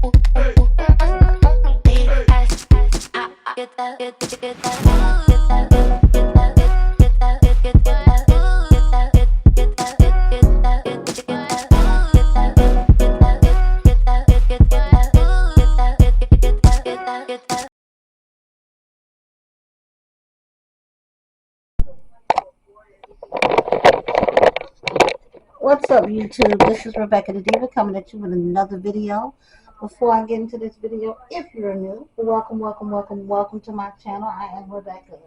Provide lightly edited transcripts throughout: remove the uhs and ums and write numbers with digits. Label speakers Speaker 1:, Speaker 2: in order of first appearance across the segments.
Speaker 1: What's up, YouTube? This is Rebecca the Diva coming at you with another video. Before I get into this video, if you're new, welcome to my channel. I am Rebecca.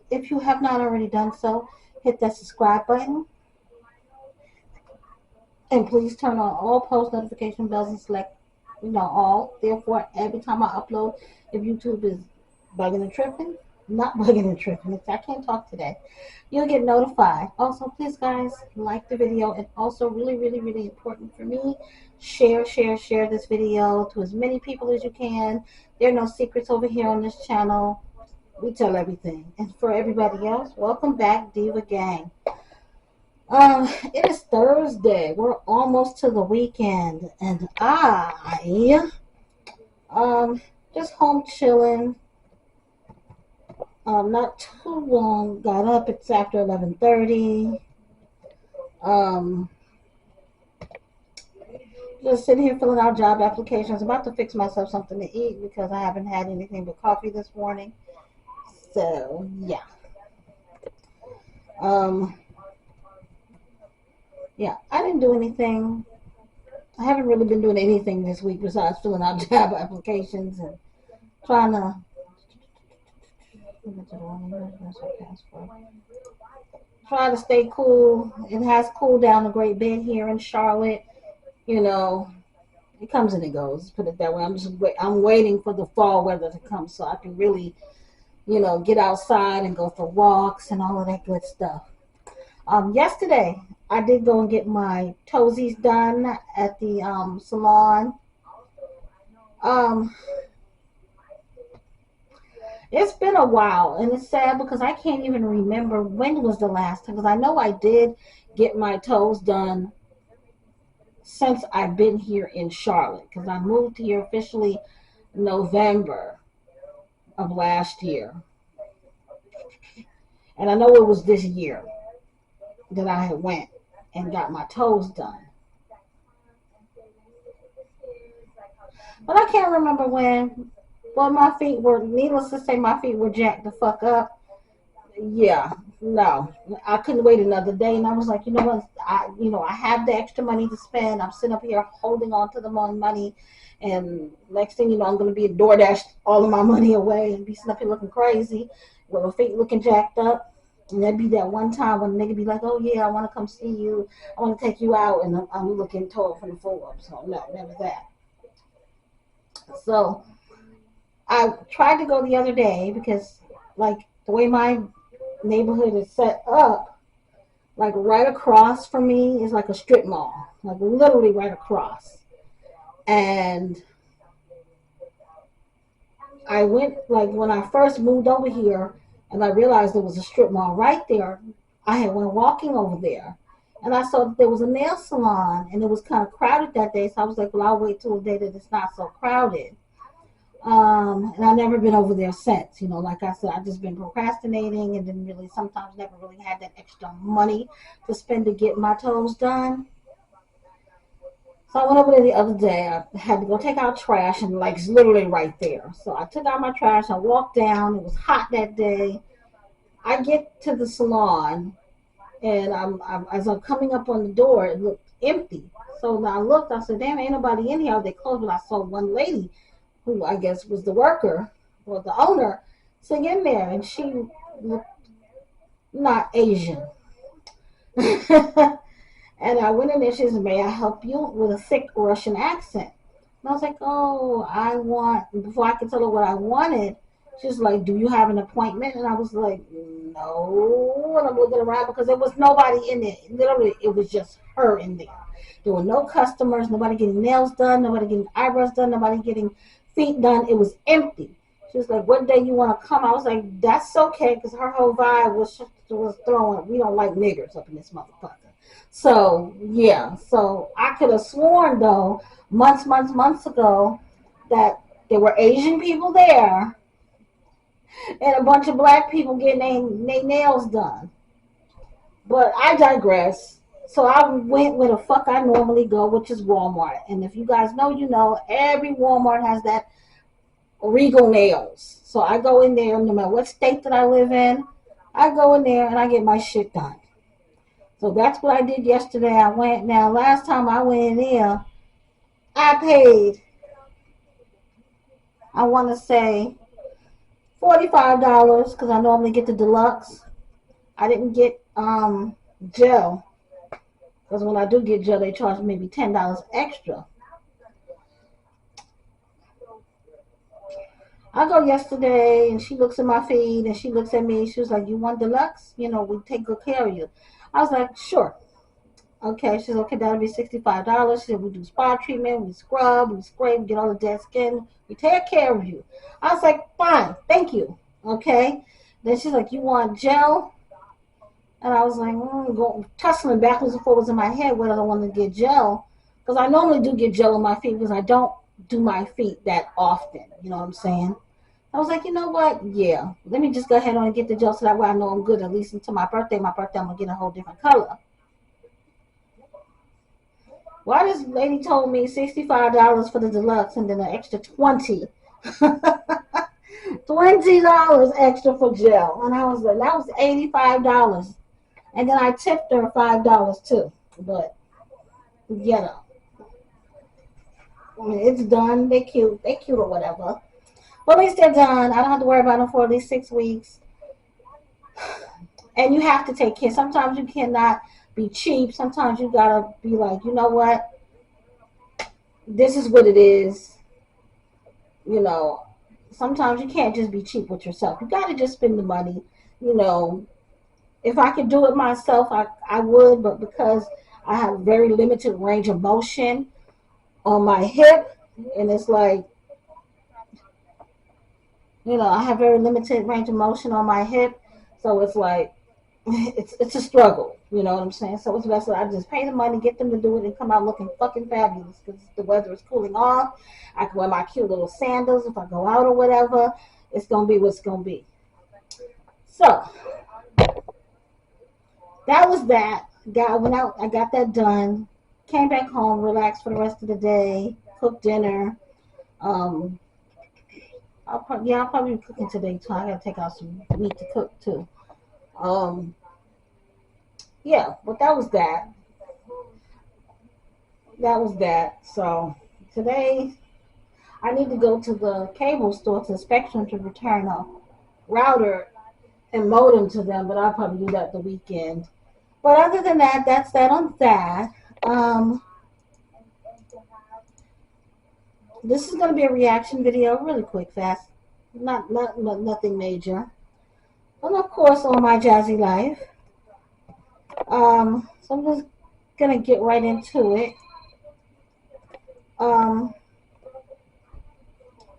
Speaker 1: If you have not already done so, hit that subscribe button. And please turn on all post notification bells and select, all. Therefore, every time I upload, if YouTube is bugging and tripping, not bugging and tripping, I can't talk today, you'll get notified. Also, please guys, like the video, and also really important for me, share this video to as many people as you can. There are no secrets over here on this channel. We tell everything. And for everybody else, welcome back, Diva Gang. It is Thursday. We're almost to the weekend, and I just home chilling. Not too long. Got up. It's after 11:30. Just sitting here filling out job applications. About to fix myself something to eat because I haven't had anything but coffee this morning. So yeah. Yeah, I didn't do anything. I haven't really been doing anything this week besides filling out job applications and trying to stay cool. It has cooled down a great bit here in Charlotte. It comes and it goes. Put it that way. I'm waiting for the fall weather to come so I can really, get outside and go for walks and all of that good stuff. Yesterday, I did go and get my toesies done at the salon. It's been a while, and it's sad because I can't even remember when was the last time, because I know I did get my toes done since I've been here in Charlotte, because I moved here officially November of last year. And I know it was this year that I had went and got my toes done. But I can't remember when. Well, my feet were, needless to say, my feet were jacked the fuck up. Yeah, no. I couldn't wait another day. And I was like, you know what? I have the extra money to spend. I'm sitting up here holding on to the money. And next thing you know, I'm going to be a DoorDash all of my money away and be sitting up here looking crazy with my feet looking jacked up. And that'd be that one time when a nigga be like, oh yeah, I want to come see you. I want to take you out. And I'm looking tall from the floor up. So no, never that. So I tried to go the other day because, like, the way my neighborhood is set up, like, right across from me is like a strip mall. Like, literally right across. And I went, like, when I first moved over here, and I realized there was a strip mall right there, I had went walking over there, and I saw that there was a nail salon, and it was kind of crowded that day, so I was like, well, I'll wait till a day that it's not so crowded. And I've never been over there since. Like I said, I've just been procrastinating and didn't really, sometimes never really had that extra money to spend to get my toes done. So I went over there the other day. I had to go take out trash, and like it's literally right there. So I took out my trash. I walked down. It was hot that day. I get to the salon, and as I'm coming up on the door, it looked empty. So when I looked, I said, damn, ain't nobody in here. They closed, but I saw one lady who I guess was the worker or the owner sitting in there, and she looked not Asian. And I went in there, she said, may I help you, with a thick Russian accent. And I was like, oh, before I could tell her what I wanted, she was like, do you have an appointment? And I was like, no. And I'm looking around because there was nobody in there. Literally, it was just her in there. There were no customers, nobody getting nails done, nobody getting eyebrows done, nobody getting feet done. It was empty. She was like, what day you want to come? I was like, that's okay, because her whole vibe was throwing, we don't like niggers up in this motherfucker. So yeah, so I could have sworn though months ago that there were Asian people there and a bunch of black people getting their nails done. But I digress. So I went where the fuck I normally go, which is Walmart. And if you guys know, you know, every Walmart has that Regal nails. So I go in there, no matter what state that I live in, I go in there and I get my shit done. So that's what I did yesterday. I went. Now, last time I went in there, I paid, I want to say, $45 because I normally get the deluxe. I didn't get gel because when I do get gel, they charge maybe $10 extra. I go yesterday and she looks at my feed and she looks at me. She was like, "You want deluxe? You know, we take good care of you." I was like, "Sure." Okay, she's okay, that'll be $65. She said, "We do spa treatment, we scrub, we spray, we get all the dead skin, we take care of you." I was like, "Fine, thank you." Okay. Then she's like, "You want gel?" And I was like, going, tussling backwards and forwards in my head whether I want to get gel. Because I normally do get gel on my feet because I don't do my feet that often. You know what I'm saying? I was like, you know what? Yeah. Let me just go ahead on and get the gel so that way I know I'm good at least until my birthday. My birthday, I'm going to get a whole different color. Why this lady told me $65 for the deluxe and then an extra 20 $20 extra for gel. And I was like, that was $85. And then I tipped her $5 too. But you know, I mean, it's done. They cute. They cute or whatever. But at least they're done. I don't have to worry about them for at least 6 weeks. And you have to take care. Sometimes you cannot be cheap. Sometimes you gotta be like, you know what? This is what it is. You know, sometimes you can't just be cheap with yourself. You gotta just spend the money. You know, if I could do it myself, I would. But because I have very limited range of motion on my hip, and it's like, you know, I have very limited range of motion on my hip, so it's like it's a struggle. You know what I'm saying? So it's best that I just pay the money, get them to do it, and come out looking fucking fabulous because the weather is cooling off. I can wear my cute little sandals if I go out or whatever. It's gonna be what's gonna be. So that was that. Went out. I got that done. Came back home, relaxed for the rest of the day. Cooked dinner. Um, I'll probably be cooking today too. I gotta take out some meat to cook too. Um, yeah, but that was that. That was that. So today I need to go to the cable store to Spectrum to return a router and modem to them, but I'll probably do that the weekend. But other than that, that's that on that. Um, this is going to be a reaction video, really quick, fast, not nothing major. And of course, on my jazzy life. So I'm just gonna get right into it. Um,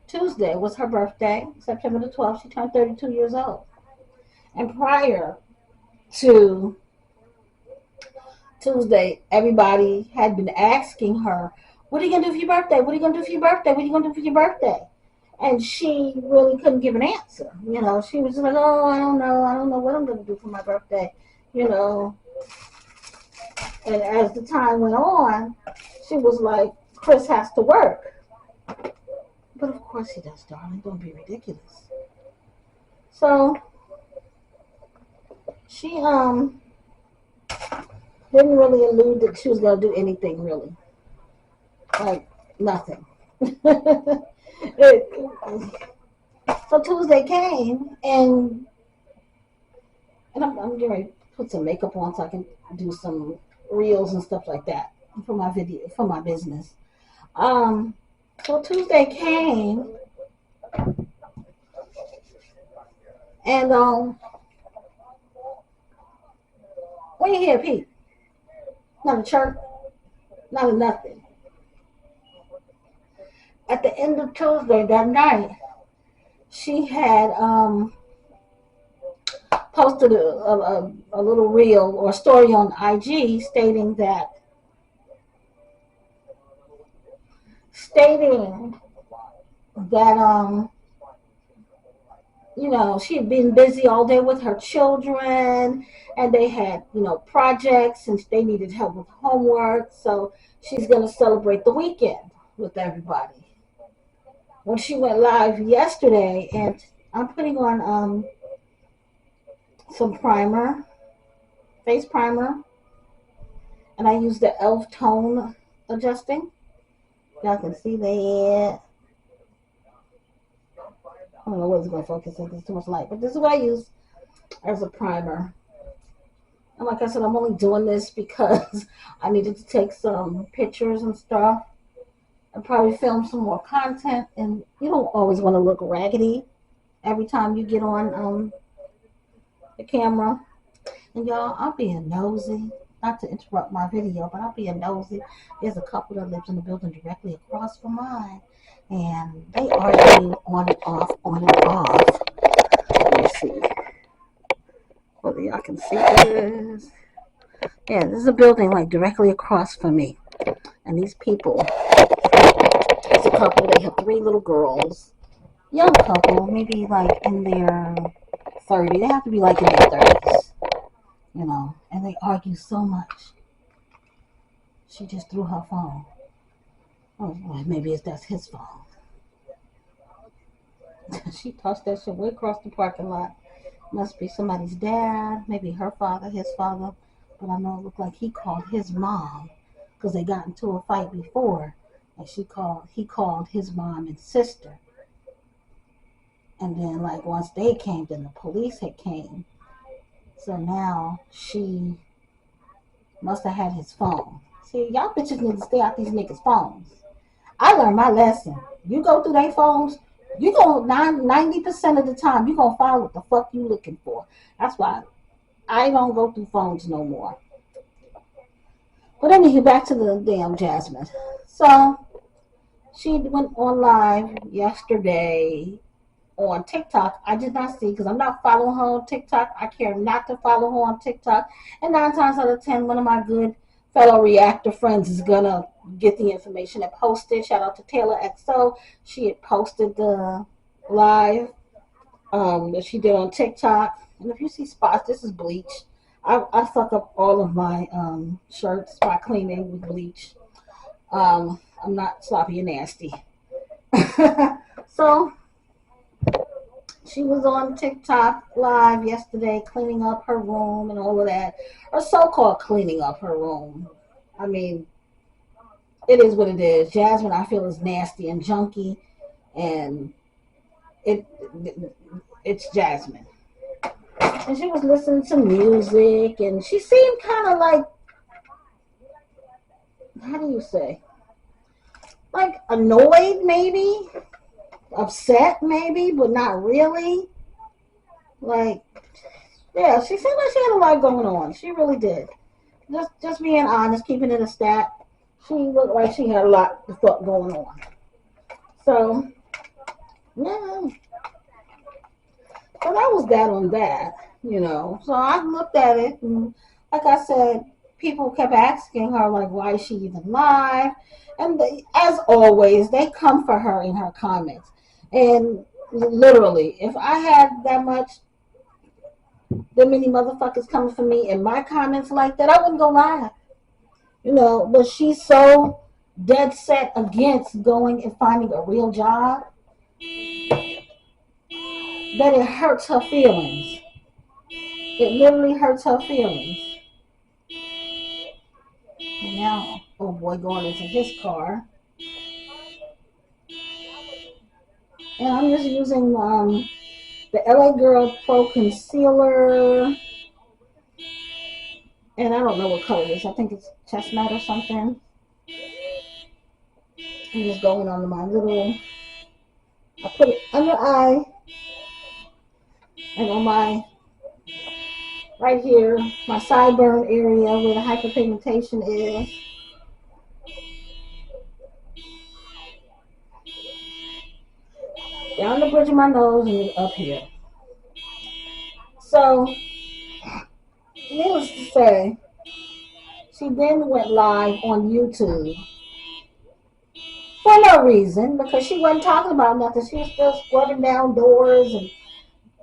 Speaker 1: Tuesday was her birthday, September the 12th. She turned 32 years old. And prior to Tuesday, everybody had been asking her, "What are you gonna do for your birthday? What are you gonna do for your birthday? What are you gonna do for your birthday?" And she really couldn't give an answer. You know, she was just like, "Oh, I don't know. I don't know what I'm gonna do for my birthday." You know, and as the time went on, she was like, "Chris has to work." But of course he does, darling. Don't be ridiculous. So she didn't really allude that she was gonna do anything really, like nothing. it, so Tuesday came, and I'm getting ready to put some makeup on so I can do some reels and stuff like that for my video for my business. Um, so Tuesday came, and we didn't hear Pete. Not a chirp, not a nothing. At the end of Tuesday that night, she had posted a little reel or story on IG stating that she had been busy all day with her children, and they had projects, and they needed help with homework. So she's gonna celebrate the weekend with everybody. When she went live yesterday, and I'm putting on some primer, face primer, and I use the e.l.f. tone adjusting. Y'all can see that. I don't know what it's going to focus on because it's too much light, but this is what I use as a primer. And like I said, I'm only doing this because I needed to take some pictures and stuff and probably film some more content. And you don't always want to look raggedy every time you get on the camera. And y'all, I'm being nosy. Not to interrupt my video, but I'm being nosy. There's a couple that lives in the building directly across from mine. And they argue on and off, on and off. Let me see whether y'all can see this. Yeah, this is a building like directly across from me. And these people, it's a couple, they have 3 little girls. Young couple, maybe like in their 30s. They have to be like in their 30s, and they argue so much. She just threw her phone. Oh, well, maybe that's his phone. She tossed that shit way across the parking lot. Must be somebody's dad, maybe her father, his father. But I know it looked like he called his mom because they got into a fight before, and he called his mom and sister. And then, like, once they came, then the police had came. So now she must have had his phone. See, y'all bitches need to stay out these niggas' phones. I learned my lesson. You go through their phones, you go 90% of the time, you gonna find what the fuck you looking for. That's why I don't go through phones no more. But anyway, back to the damn Jasmine. So she went on live yesterday on TikTok. I did not see because I'm not following her on TikTok. I care not to follow her on TikTok. And 9 times out of 10, one of my good fellow reactor friends is gonna get the information and post it. Shout out to Taylor XO. She had posted the live that she did on TikTok. And if you see spots, this is bleach. I fuck up all of my shirts by cleaning with bleach. I'm not sloppy and nasty. So she was on TikTok live yesterday cleaning up her room and all of that. Or so-called cleaning up her room. I mean, it is what it is. Jasmine, I feel, is nasty and junky. And it's Jasmine. And she was listening to music. And she seemed kind of like, how do you say? Like annoyed maybe? Upset maybe, but not really. Like, yeah, she seemed like she had a lot going on. She really did. Just being honest, keeping it a stat. She looked like she had a lot of fuck going on. So, yeah. So that was that on that. So I looked at it, and like I said, people kept asking her, like, why is she even live? And as always, they come for her in her comments. And literally, if I had that many motherfuckers coming for me in my comments like that, I wouldn't go live. But she's so dead set against going and finding a real job that it hurts her feelings. It literally hurts her feelings. And now, oh boy, going into his car. And I'm just using the LA Girl Pro Concealer. And I don't know what color it is. I think it's chestnut or something. I'm just going on my I put it under eye. And on my, right here, my sideburn area where the hyperpigmentation is. Down the bridge of my nose and up here. So needless to say, she then went live on YouTube for no reason because she wasn't talking about nothing. She was still scrubbing down doors and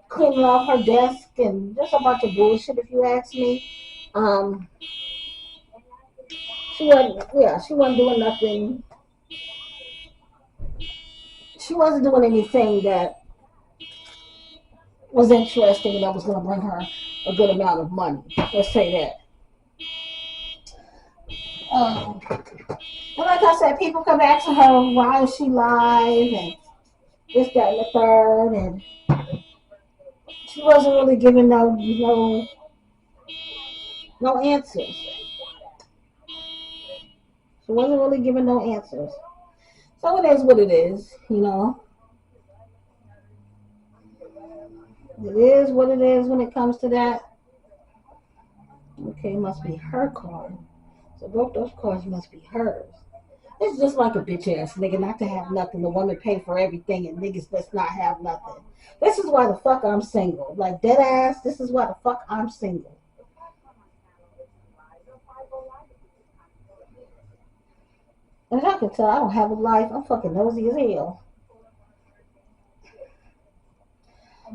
Speaker 1: cleaning off her desk and just a bunch of bullshit, if you ask me. Um, she wasn't doing nothing. She wasn't doing anything that was interesting and that was going to bring her a good amount of money. Let's say that. And like I said, people come back to her, why is she live and this, that, and the third, and she wasn't really giving no answers. She wasn't really giving no answers. So it is what it is, you know. It is what it is when it comes to that. Okay, it must be her card. So both those cards must be hers. It's just like a bitch ass nigga not to have nothing. The woman pay for everything and niggas let's not have nothing. This is why the fuck I'm single. Like dead ass, this is why the fuck I'm single. And as I can tell, I don't have a life. I'm fucking nosy as hell.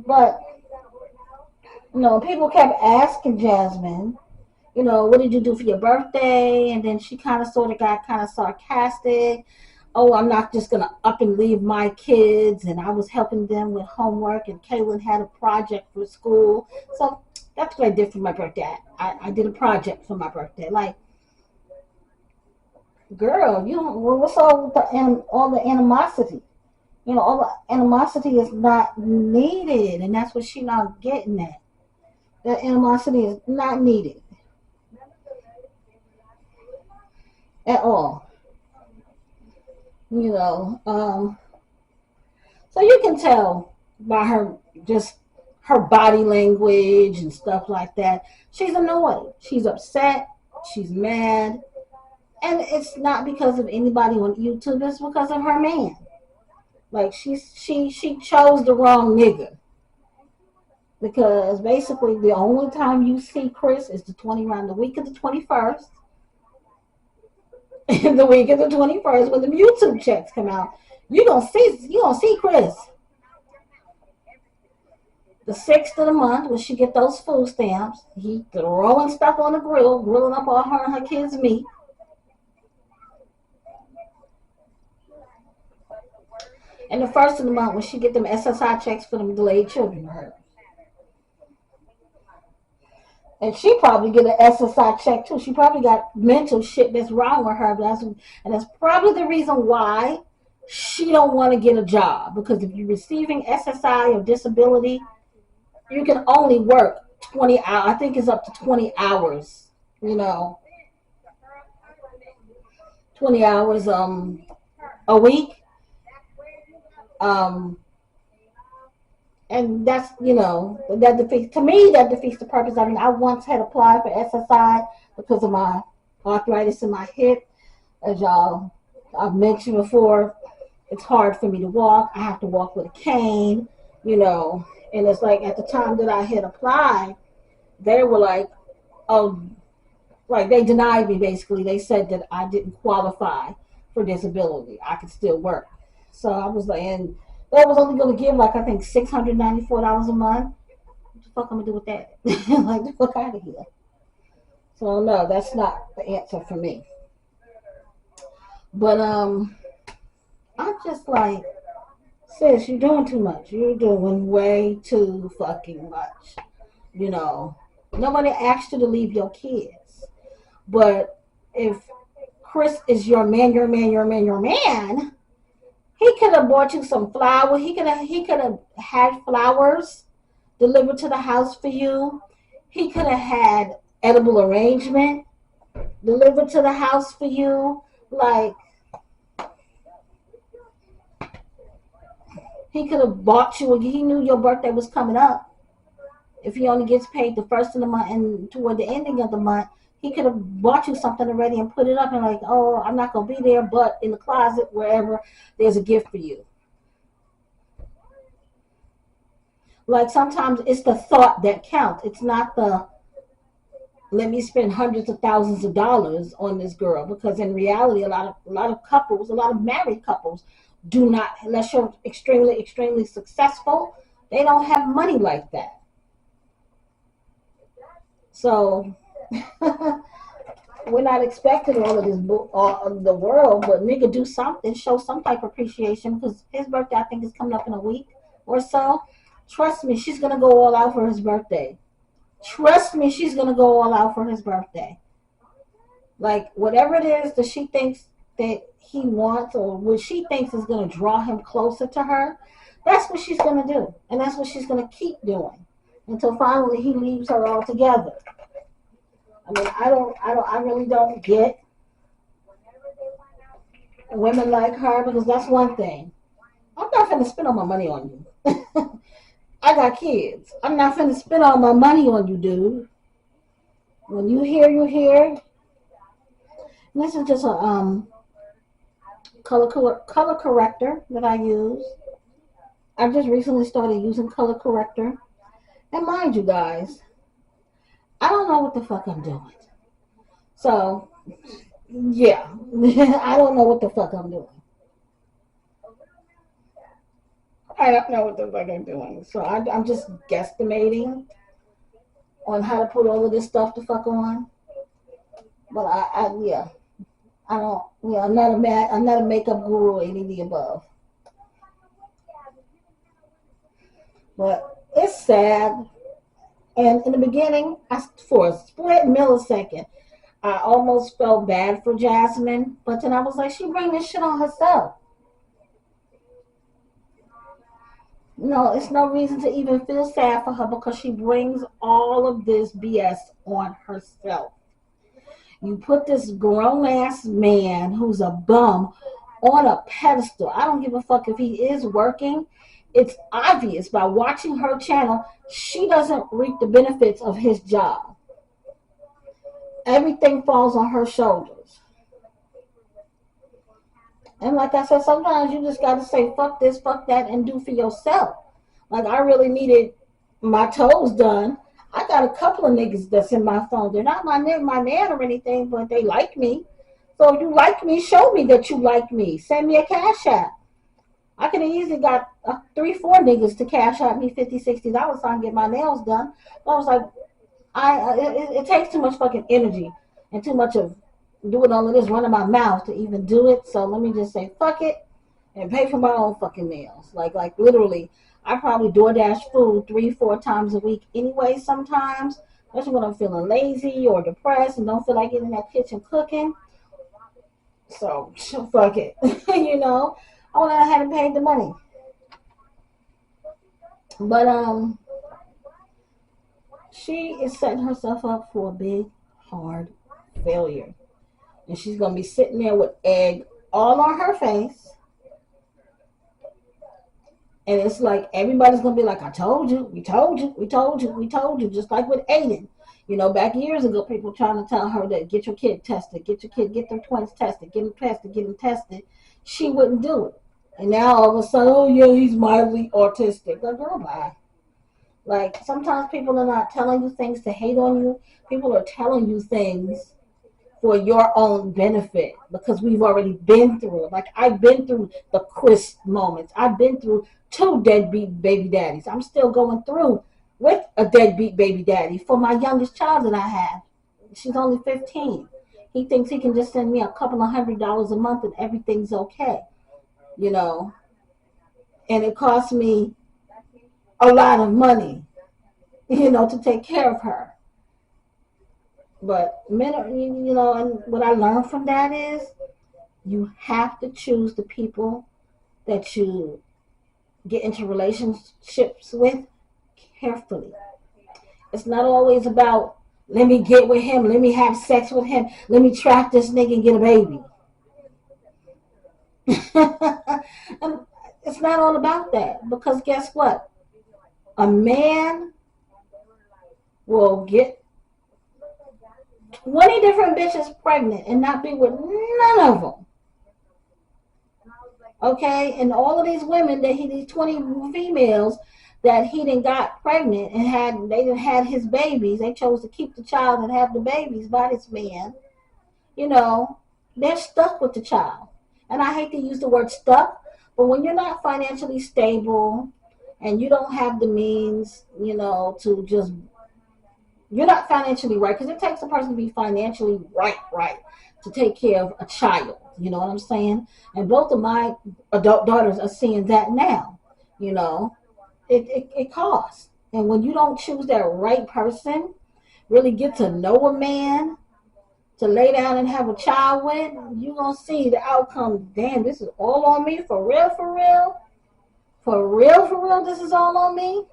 Speaker 1: But, people kept asking Jasmine, what did you do for your birthday? And then she kind of sort of got kind of sarcastic. Oh, I'm not just going to up and leave my kids. And I was helping them with homework. And Kaylin had a project for school. So that's what I did for my birthday. I did a project for my birthday. Like, girl, what's all the animosity? All the animosity is not needed. And that's what she not getting at. That animosity is not needed at all. So you can tell by her body language and stuff like that. She's annoyed. She's upset. She's mad. And it's not because of anybody on YouTube. It's because of her man. Like she chose the wrong nigga. Because basically the only time you see Chris is around the week of the 21st. The week of the 21st when the YouTube checks come out. You gonna see Chris. The 6th of the month when she get those food stamps, he throwing stuff on the grill, grilling up all her and her kids' meat. And the 1st of the month when she get them SSI checks for them delayed children of hers. And she probably get an SSI check too. She probably got mental shit that's wrong with her. And that's probably the reason why she don't want to get a job. Because if you're receiving SSI or disability, you can only work 20 hours. I think it's up to 20 hours. 20 hours a week. And that's, that defeats the purpose. I mean, I once had applied for SSI because of my arthritis in my hip. As I've mentioned before, it's hard for me to walk. I have to walk with a cane, and it's like at the time that I had applied, they were like, oh, like they denied me basically. They said that I didn't qualify for disability. I could still work. So I was like, and that was only going to give like I think $694 a month. What the fuck I'm gonna do with that? Like the fuck out of here. So no, that's not the answer for me. But I'm just like, sis, you're doing too much. You're doing way too fucking much. Nobody asked you to leave your kids. But if Chris is your man, he could have bought you some flowers. He could have had flowers delivered to the house for you. He could have had edible arrangement delivered to the house for you. Like he could have bought you. He knew your birthday was coming up. If he only gets paid the 1st of the month and toward the ending of the month, he could have bought you something already and put it up and like, oh, I'm not going to be there, but in the closet, wherever, there's a gift for you. Like sometimes it's the thought that counts. It's not the let me spend hundreds of thousands of dollars on this girl, because in reality a lot of couples, a lot of married couples do not, unless you're extremely successful, they don't have money like that. So we're not expecting all of this all of the world, but nigga, do something, show some type of appreciation, because his birthday I think is coming up in a week or so. Trust me, she's gonna go all out for his birthday. Trust me, she's gonna go all out for his birthday. Like whatever it is that she thinks that he wants, or what she thinks is gonna draw him closer to her, that's what she's gonna do, and that's what she's gonna keep doing until finally he leaves her altogether. I mean, I really don't get women like her, because that's one thing. I'm not gonna spend all my money on you. I got kids. I'm not gonna spend all my money on you, dude. When you hear, you hear. This is just a color corrector that I use. I just recently started using color corrector, and mind you, guys, I don't know what the fuck I'm doing. So, yeah, I don't know what the fuck I'm doing. I don't know what the fuck I'm doing. So I'm just guesstimating on how to put all of this stuff the fuck on. But yeah, I don't. Yeah, I'm not a makeup guru or any of the above. But it's sad. And in the beginning, for a split millisecond, I almost felt bad for Jasmine. But then I was like, she bring this shit on herself. No, it's no reason to even feel sad for her, because she brings all of this BS on herself. You put this grown ass man who's a bum on a pedestal. I don't give a fuck if he is working. It's obvious by watching her channel, she doesn't reap the benefits of his job. Everything falls on her shoulders. And like I said, sometimes you just gotta say fuck this, fuck that, and do for yourself. Like I really needed my toes done. I got a couple of niggas that's in my phone. They're not my man or anything, but they like me. So if you like me, show me that you like me. Send me a cash app. I could have easily got 3, 4 niggas to cash out me $50, $60 so I can get my nails done. But I was like, it takes too much fucking energy and too much of doing all of this running my mouth to even do it. So let me just say fuck it and pay for my own fucking nails. Like literally, I probably DoorDash food 3, 4 times a week anyway sometimes, especially when I'm feeling lazy or depressed and don't feel like getting in that kitchen cooking. So fuck it. You know, I went ahead and paid the money. But she is setting herself up for a big, hard failure. And she's going to be sitting there with egg all on her face. And it's like everybody's going to be like, I told you, we told you, we told you, we told you. Just like with Aiden. You know, back years ago, people trying to tell her that get your kid tested, get their twins tested, get them tested, get them tested. She wouldn't do it. And now all of a sudden, oh yeah, he's mildly autistic. Like, girl, bye. Like, sometimes people are not telling you things to hate on you. People are telling you things for your own benefit, because we've already been through it. Like, I've been through the Chris moments. I've been through 2 deadbeat baby daddies. I'm still going through with a deadbeat baby daddy for my youngest child that I have. She's only 15. He thinks he can just send me a couple of $100 a month and everything's okay, you know. And it costs me a lot of money, you know, to take care of her. But men are, you know, and what I learned from that is you have to choose the people that you get into relationships with carefully. It's not always about, let me get with him, let me have sex with him, let me trap this nigga and get a baby. And it's not all about that, because guess what? A man will get 20 different bitches pregnant and not be with none of them. Okay? And all of these women, these 20 females, that he didn't got pregnant and they didn't had his babies. They chose to keep the child and have the babies by this man. You know, they're stuck with the child. And I hate to use the word stuck, but when you're not financially stable and you don't have the means, to just, you're not financially right, because it takes a person to be financially right, to take care of a child. You know what I'm saying? And both of my adult daughters are seeing that now. You know, it costs. And when you don't choose that right person, really get to know a man, to lay down and have a child with, you're going to see the outcome. Damn, this is all on me? For real, for real? For real, this is all on me?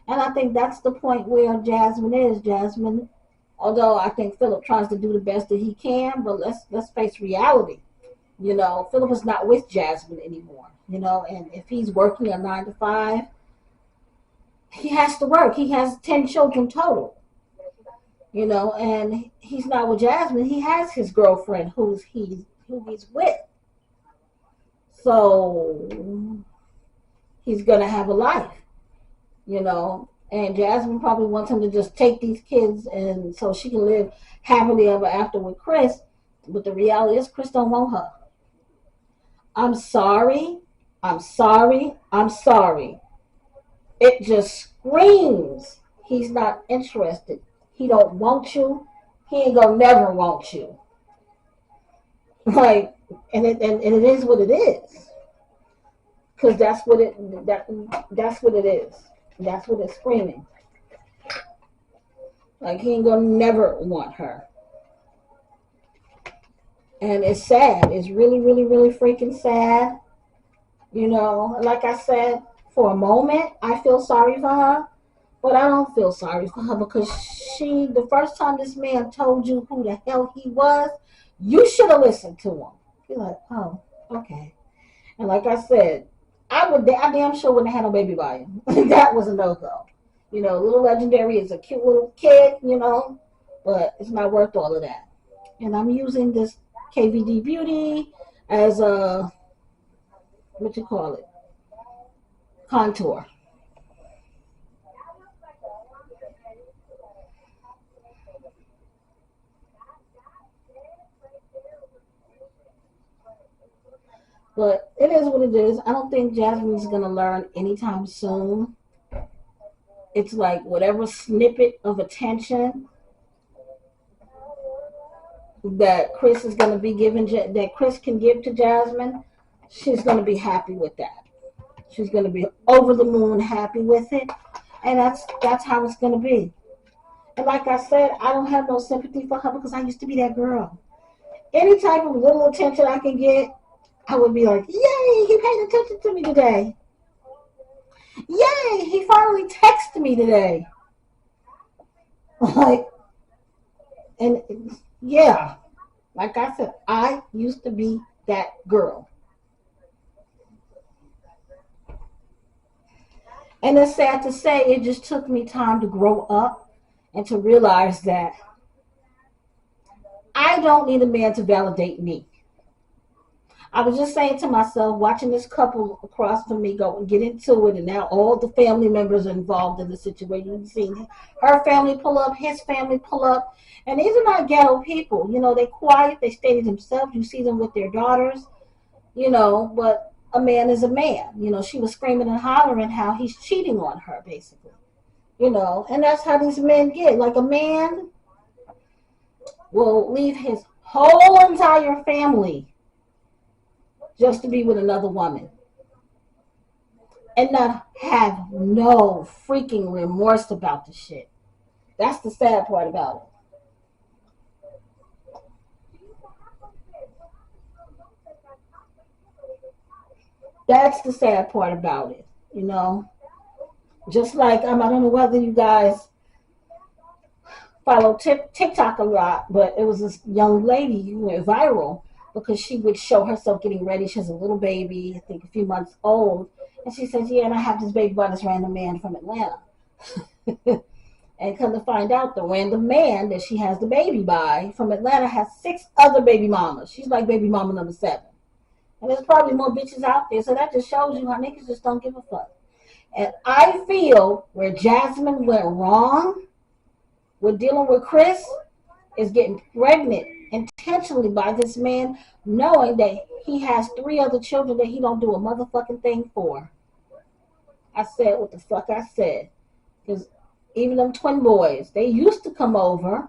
Speaker 1: And I think that's the point where Jasmine is. Jasmine, although I think Philip tries to do the best that he can, but let's face reality. Philip is not with Jasmine anymore. And if he's working a 9 to 5, he has to work. He has 10 children total. And he's not with Jasmine. He has his girlfriend who he's with. So he's gonna have a life, And Jasmine probably wants him to just take these kids and so she can live happily ever after with Chris. But the reality is Chris don't want her. I'm sorry. It just screams he's not interested. He don't want you. He ain't gonna never want you. Like, and it is what it is. Cause that's what it is. That's what it's screaming. Like he ain't gonna never want her. And it's sad. It's really, really, really freaking sad. Like I said, for a moment, I feel sorry for her. But I don't feel sorry for her because the first time this man told you who the hell he was, you should have listened to him. You're like, oh, okay. And like I said, I damn sure wouldn't have had no baby by him. That was a no-go. Little Legendary is a cute little kid, but it's not worth all of that. And I'm using this KVD Beauty as a, contour. But it is what it is. I don't think Jasmine's going to learn anytime soon. It's like whatever snippet of attention that Chris is going to be given, that Chris can give to Jasmine, she's going to be happy with that. She's going to be over the moon happy with it. And that's how it's going to be. And like I said, I don't have no sympathy for her because I used to be that girl. Any type of little attention I can get, I would be like, yay, he paid attention to me today. Yay, he finally texted me today. Like, and yeah, like I said, I used to be that girl. And it's sad to say, it just took me time to grow up and to realize that I don't need a man to validate me. I was just saying to myself, watching this couple across from me go and get into it, and now all the family members are involved in the situation. You've seen her family pull up, his family pull up, and these are not ghetto people. They're quiet, they stay to themselves. You see them with their daughters, but a man is a man. She was screaming and hollering how he's cheating on her, basically. And that's how these men get. Like a man will leave his whole entire family just to be with another woman and not have no freaking remorse about the shit. That's the sad part about it. That's the sad part about it, Just like, I don't know whether you guys follow TikTok a lot, but it was this young lady who went viral because she would show herself getting ready. She has a little baby, I think a few months old. And she says, yeah, and I have this baby by this random man from Atlanta. And come to find out, the random man that she has the baby by from Atlanta has 6 other baby mamas. She's like baby mama number 7. And there's probably more bitches out there. So that just shows you how niggas just don't give a fuck. And I feel where Jasmine went wrong with dealing with Chris is getting pregnant intentionally by this man, knowing that he has 3 other children that he don't do a motherfucking thing for. I said what the fuck I said. Because even them twin boys, they used to come over.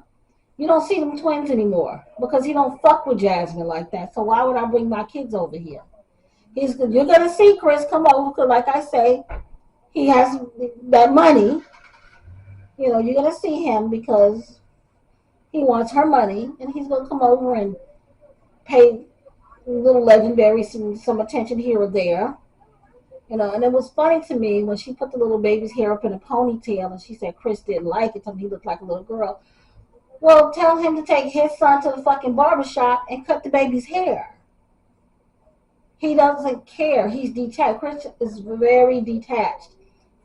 Speaker 1: You don't see them twins anymore because he don't fuck with Jasmine like that. So why would I bring my kids over here? You're gonna see Chris come over because, like I say, he has that money. You know, you're gonna see him because he wants her money, and he's gonna come over and pay little legendary some attention here or there. You know, and it was funny to me when she put the little baby's hair up in a ponytail, and she said Chris didn't like it. Told me he looked like a little girl. Well, tell him to take his son to the fucking barbershop and cut the baby's hair. He doesn't care. He's detached. Chris is very detached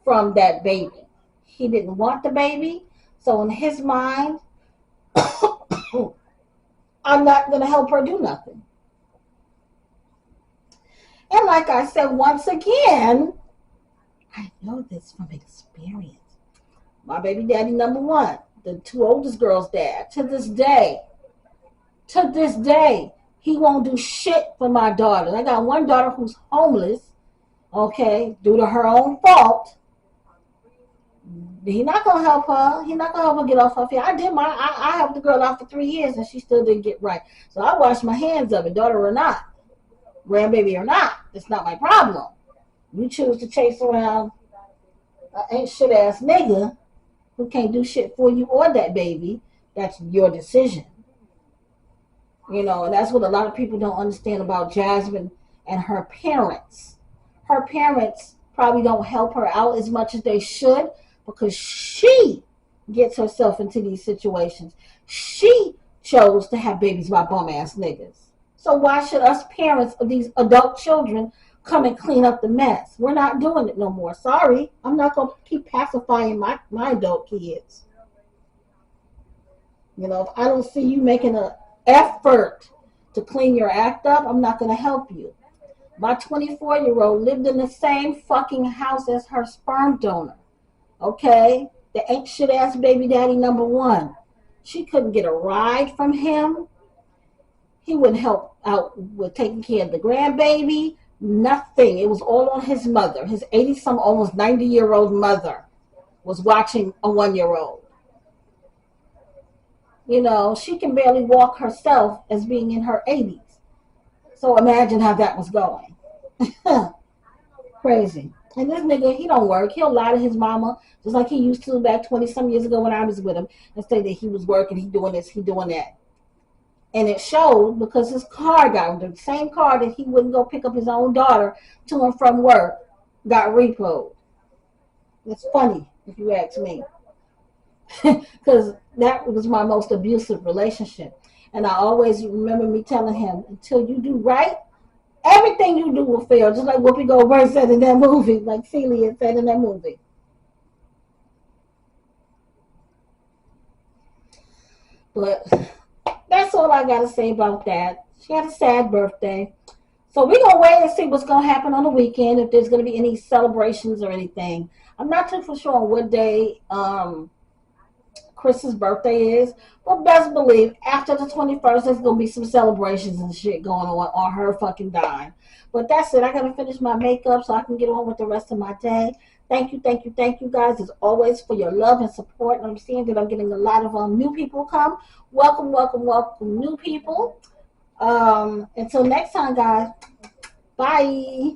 Speaker 1: from that baby. He didn't want the baby, so in his mind, I'm not going to help her do nothing. And like I said, once again, I know this from experience. My baby daddy number one, the 2 oldest girls' dad, to this day, he won't do shit for my daughter. I got one daughter who's homeless, okay, due to her own fault. He's not gonna help her. He's not gonna help her get off her feet. I helped the girl out for 3 years and she still didn't get right. So I washed my hands of it, daughter or not, grandbaby or not. It's not my problem. You choose to chase around an ain't shit ass nigga who can't do shit for you or that baby. That's your decision. You know, and that's what a lot of people don't understand about Jasmine and her parents. Her parents probably don't help her out as much as they should because she gets herself into these situations. She chose to have babies by bum ass niggas. So why should us parents of these adult children come and clean up the mess? We're not doing it no more. Sorry, I'm not going to keep pacifying my adult kids. You know, if I don't see you making an effort to clean your act up, I'm not going to help you. My 24-year-old lived in the same fucking house as her sperm donor. Okay? The ain't shit ass baby daddy number one. She couldn't get a ride from him. He wouldn't help out with taking care of the grandbaby. Nothing. It was all on his mother. His 80-some, almost 90-year-old mother was watching a 1-year-old. You know, she can barely walk herself as being in her 80s. So imagine how that was going. Crazy. And this nigga, he don't work. He'll lie to his mama just like he used to back 20-some years ago when I was with him and say that he was working, he doing this, he doing that. And it showed because his car got, the same car that he wouldn't go pick up his own daughter to and from work, got repoed. It's funny, if you ask me. Because that was my most abusive relationship. And I always remember me telling him, until you do right, everything you do will fail. Just like Whoopi Goldberg said in that movie, like Celia said in that movie. But that's all I got to say about that. She had a sad birthday. So we're going to wait and see what's going to happen on the weekend, if there's going to be any celebrations or anything. I'm not too sure on what day Chris's birthday is, but best believe after the 21st there's gonna be some celebrations and shit going on her fucking dime. But that's it. I gotta finish my makeup so I can get on with the rest of my day. Thank you guys as always for your love and support. And I'm seeing that I'm getting a lot of new people come. Welcome new people. Until next time, guys. Bye.